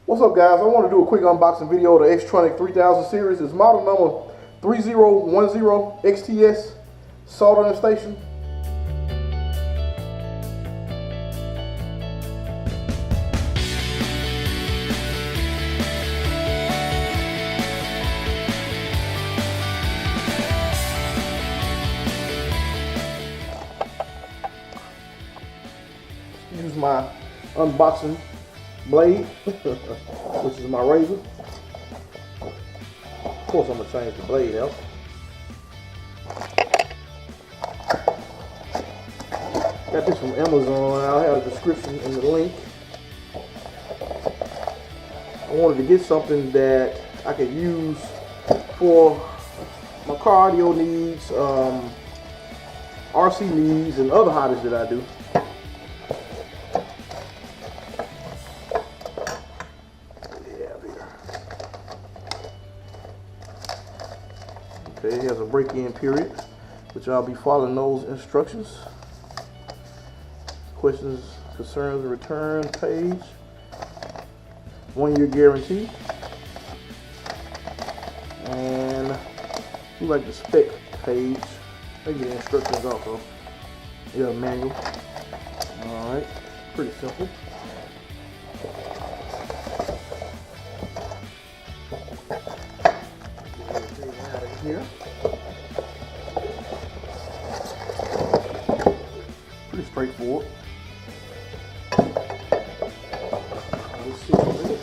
What's up, guys? I want to do a quick unboxing video of the X-Tronic 3000 series. It's model number 3010-Xts Soldering Station. Use my unboxing blade, which is my razor. Of course, I'm gonna change the blade out. Got this from Amazon. I'll have a description in the link. I wanted to get something that I could use for my cardio needs, RC needs, and other hobbies that I do. Okay, it has a break-in period, which I'll be following those instructions. Questions, concerns, and returns page. 1-year guarantee. And we like the spec page. Maybe the instructions also. Yeah, manual. Alright, pretty simple. Here. Pretty straightforward. Let's see what it is.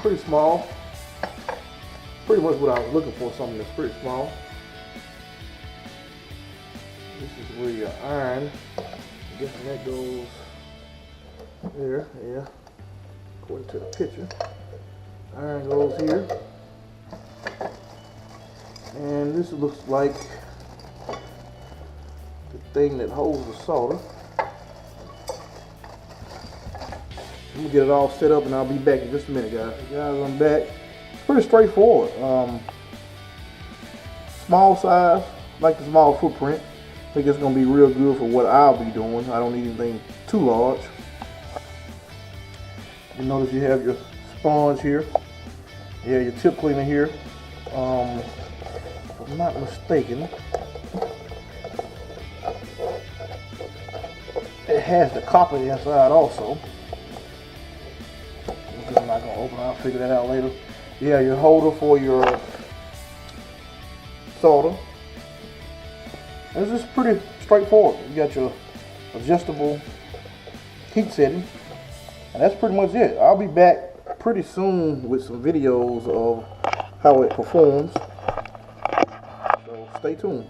Pretty small. Pretty much what I was looking for, something that's pretty small. This is where your iron, I'm guessing that goes there, yeah. According to the picture, iron goes here, and this looks like the thing that holds the solder. Let me get it all set up and I'll be back in just a minute, guys. I'm back. It's pretty straightforward. Small size, like the small footprint. I think it's going to be real good for what I'll be doing. I don't need anything too large. You notice you have your sponge here. Yeah, your tip cleaner here. If I'm not mistaken, it has the copper inside also. I'm not going to open it. I'll figure that out later. Yeah, your holder for your solder. This is pretty straightforward. You got your adjustable heat setting. And that's pretty much it. I'll be back pretty soon with some videos of how it performs. So stay tuned.